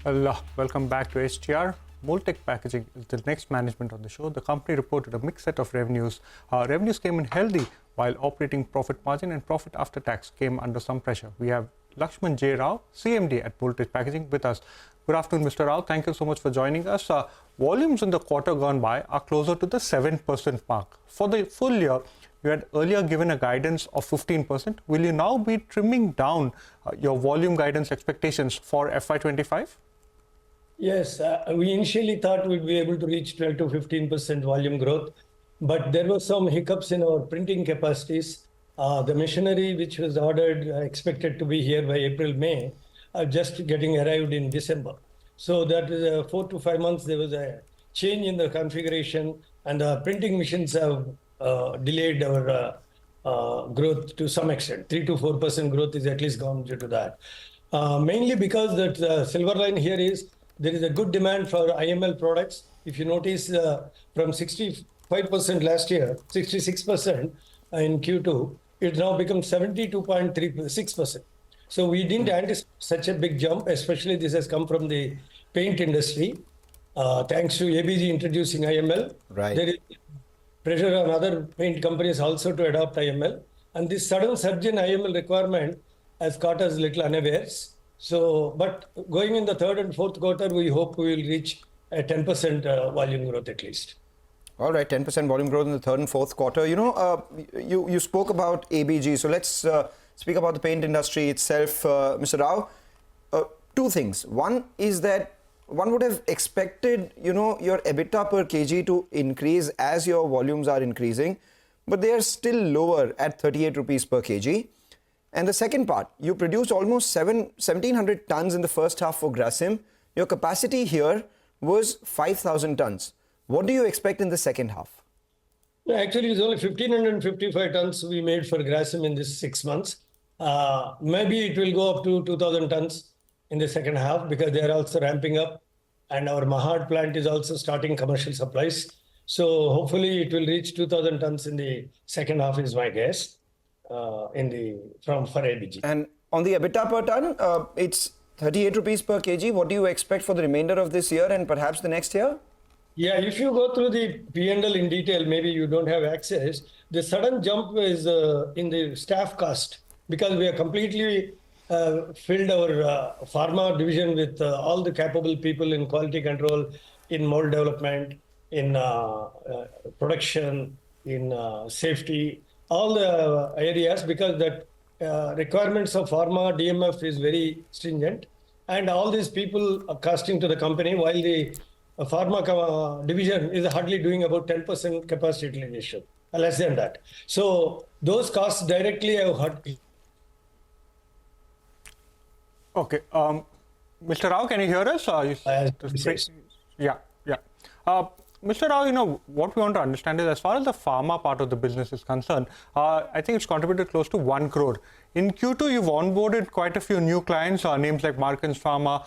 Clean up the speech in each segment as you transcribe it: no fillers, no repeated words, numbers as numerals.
Well, welcome back to HTR. Mold-Tek Packaging is the next management on the show. The company reported a mixed set of revenues. Revenues came in healthy, while operating profit margin and profit after tax came under some pressure. We have Laxman J Rao, CMD at Mold-Tek Packaging, with us. Good afternoon, Mr. Rao. Thank you so much for joining us. Volumes in the quarter gone by are closer to the 7% mark. For the full year, you had earlier given a guidance of 15%. Will you now be trimming down your volume guidance expectations for FY25? Yes, we initially thought we'd be able to reach 12 to 15% volume growth, but there were some hiccups in our printing capacities. The machinery which was ordered, expected to be here by April, May, just getting arrived in December. So that is 4 to 5 months, there was a change in the configuration, and the printing machines have delayed our growth to some extent. 3 to 4% growth is at least gone due to that. Mainly because the silver line here is there is a good demand for IML products. If you notice, from 65% last year, 66% in Q2, it now becomes 72.36%. So we didn't anticipate such a big jump, especially this has come from the paint industry. Thanks to ABG introducing IML, right. There is pressure on other paint companies also to adopt IML. And this sudden surge in IML requirement has caught us a little unawares. So, but going in the third and fourth quarter, we hope we will reach a 10% volume growth at least. All right, 10% volume growth in the third and fourth quarter. You know, you spoke about ABG. So let's speak about the paint industry itself, Mr. Rao. Two things. One is that one would have expected, you know, your EBITDA per kg to increase as your volumes are increasing, but they are still lower at 38 rupees per kg. And the second part, you produced almost 1,700 tons in the first half for Grasim. Your capacity here was 5,000 tons. What do you expect in the second half? Actually, it's only 1,555 tons we made for Grasim in this 6 months. Maybe it will go up to 2,000 tons in the second half because they are also ramping up. And our Mahad plant is also starting commercial supplies. So hopefully it will reach 2,000 tons in the second half is my guess. For ABG. And on the EBITDA per ton, it's 38 rupees per kg. What do you expect for the remainder of this year and perhaps the next year? Yeah, if you go through the P&L in detail, maybe you don't have access. The sudden jump is in the staff cost because we have completely filled our pharma division with all the capable people in quality control, in mold development, in production, in safety, all the areas, because that requirements of pharma DMF is very stringent, and all these people are costing to the company, while the pharma division is hardly doing about 10% capacity utilization, less than that. So those costs directly have hurt. Okay, Mr. Rao, can you hear us? Yeah. Mr. Rao, you know, what we want to understand is as far as the pharma part of the business is concerned, I think it's contributed close to 1 crore. In Q2, you've onboarded quite a few new clients, names like Markens Pharma,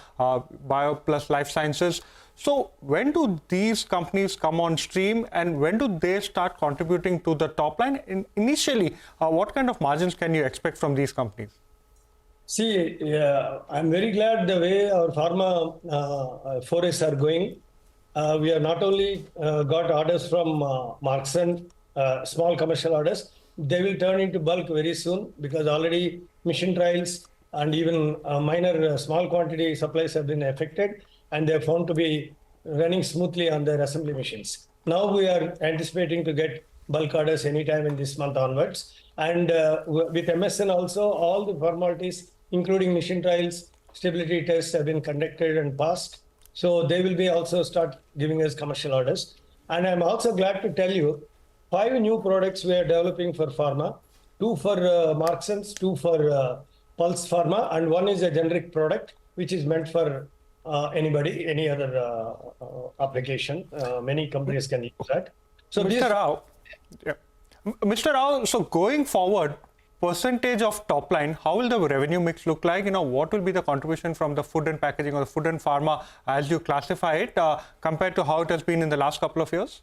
Bio Plus Life Sciences. So when do these companies come on stream and when do they start contributing to the top line? Initially, what kind of margins can you expect from these companies? See, I'm very glad the way our pharma forests are going. We have not only got orders from Marksen, small commercial orders. They will turn into bulk very soon because already mission trials and even minor small quantity supplies have been effected and they are found to be running smoothly on their assembly machines. Now we are anticipating to get bulk orders anytime in this month onwards. And with MSN also, all the formalities, including mission trials, stability tests have been conducted and passed. So they will be also start giving us commercial orders. And I'm also glad to tell you, 5 new products we are developing for pharma, 2 for Marksens, 2 for Pulse Pharma, and 1 is a generic product, which is meant for anybody, any other application. Many companies can use that. So Mr. Rao, Mr. Rao, so going forward, percentage of top line, how will the revenue mix look like? You know, what will be the contribution from the food and packaging or the food and pharma as you classify it compared to how it has been in the last couple of years?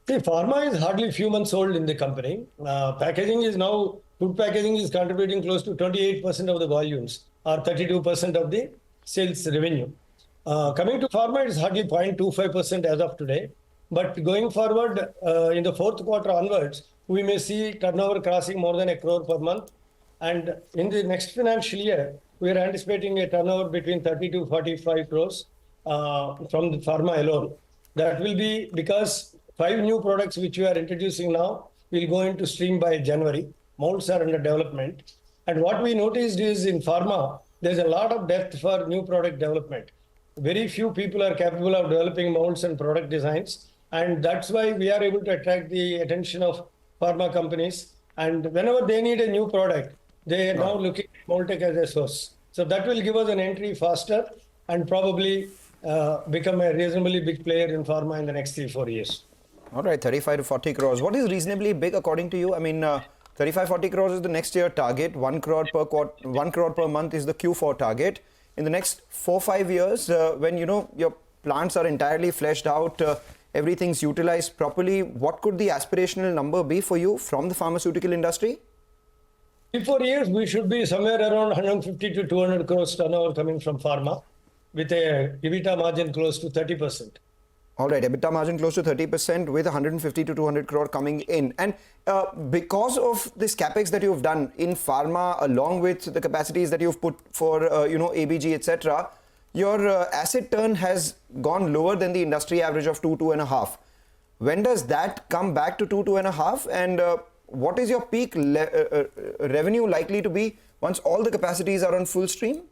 See, pharma is hardly a few months old in the company. Packaging is now, food packaging is contributing close to 28% of the volumes or 32% of the sales revenue. Coming to pharma, it's hardly 0.25% as of today. But going forward, in the fourth quarter onwards, we may see turnover crossing more than 1 crore per month. And in the next financial year, we are anticipating a turnover between 30 to 45 crores from the pharma alone. That will be because 5 new products which we are introducing now will go into stream by January. Molds are under development. And what we noticed is in pharma, there's a lot of depth for new product development. Very few people are capable of developing molds and product designs. And that's why we are able to attract the attention of pharma companies. And whenever they need a new product, they are now looking at Mold-Tek as a source. So that will give us an entry faster and probably become a reasonably big player in pharma in the next 3-4 years. All right, 35 to 40 crores. What is reasonably big according to you? I mean, 35-40 crores is the next year target. 1 crore per quarter, 1 crore per month is the Q4 target. In the next 4-5 years, when your plants are entirely fleshed out, everything's utilized properly, what could the aspirational number be for you from the pharmaceutical industry? 3-4 years, we should be somewhere around 150 to 200 crores turnover coming from pharma with a EBITDA margin close to 30%. All right, EBITDA margin close to 30% with 150 to 200 crore coming in. And because of this capex that you've done in pharma, along with the capacities that you've put for, ABG, etc., your asset turn has gone lower than the industry average of 2.5. When does that come back to 2.5? And what is your peak revenue likely to be once all the capacities are on full stream?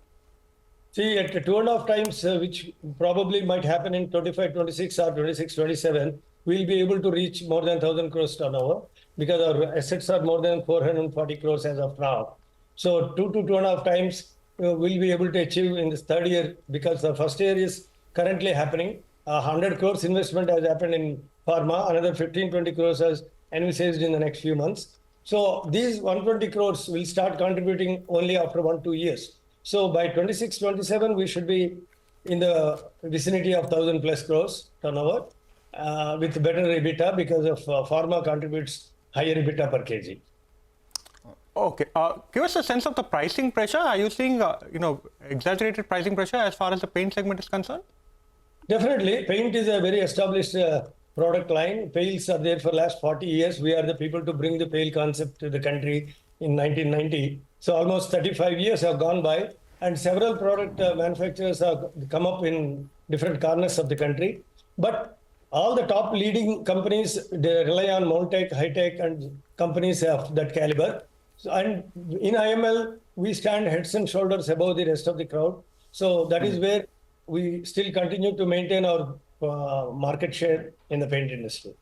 See, at 2.5 times, which probably might happen in 25-26 or 26-27, we'll be able to reach more than 1,000 crores turnover because our assets are more than 440 crores as of now. So 2 to 2.5 times we'll be able to achieve in this third year because the first year is currently happening. 100 crores investment has happened in pharma, another 15-20 crores has envisaged in the next few months. So these 120 crores will start contributing only after 1-2 years. So by 26-27, we should be in the vicinity of 1,000 plus crores turnover with better EBITDA because of pharma contributes higher EBITDA per kg. Okay, give us a sense of the pricing pressure. Are you seeing, exaggerated pricing pressure as far as the paint segment is concerned? Definitely, paint is a very established product line. Pails are there for the last 40 years. We are the people to bring the pail concept to the country in 1990. So almost 35 years have gone by and several product manufacturers have come up in different corners of the country. But all the top leading companies, they rely on Mold-Tek, Hi-Tech and companies of that caliber. So, and in IML, we stand heads and shoulders above the rest of the crowd. So that is where we still continue to maintain our market share in the paint industry.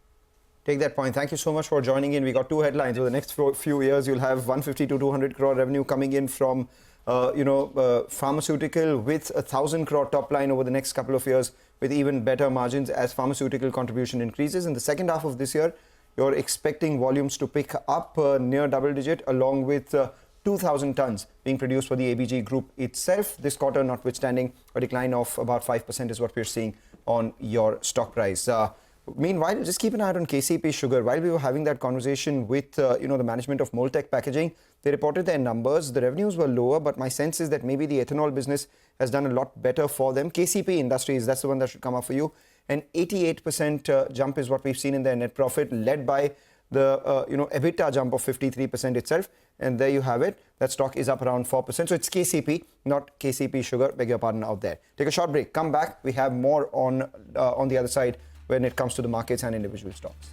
Take that point. Thank you so much for joining in. We got 2 headlines. Over the next few years, you'll have 150 to 200 crore revenue coming in from, pharmaceutical with 1,000 crore top line over the next couple of years with even better margins as pharmaceutical contribution increases. In the second half of this year, you're expecting volumes to pick up near double digit along with 2,000 tons being produced for the ABG group itself. This quarter, notwithstanding a decline of about 5% is what we're seeing on your stock price. Meanwhile, just keep an eye on KCP Sugar. While we were having that conversation with the management of Mold-Tek Packaging, they reported their numbers. The revenues were lower, but my sense is that maybe the ethanol business has done a lot better for them. KCP Industries, that's the one that should come up for you. An 88% jump is what we've seen in their net profit, led by the EBITDA jump of 53% itself. And there you have it. That stock is up around 4%. So it's KCP, not KCP Sugar. Beg your pardon out there. Take a short break. Come back. We have more on the other side when it comes to the markets and individual stocks.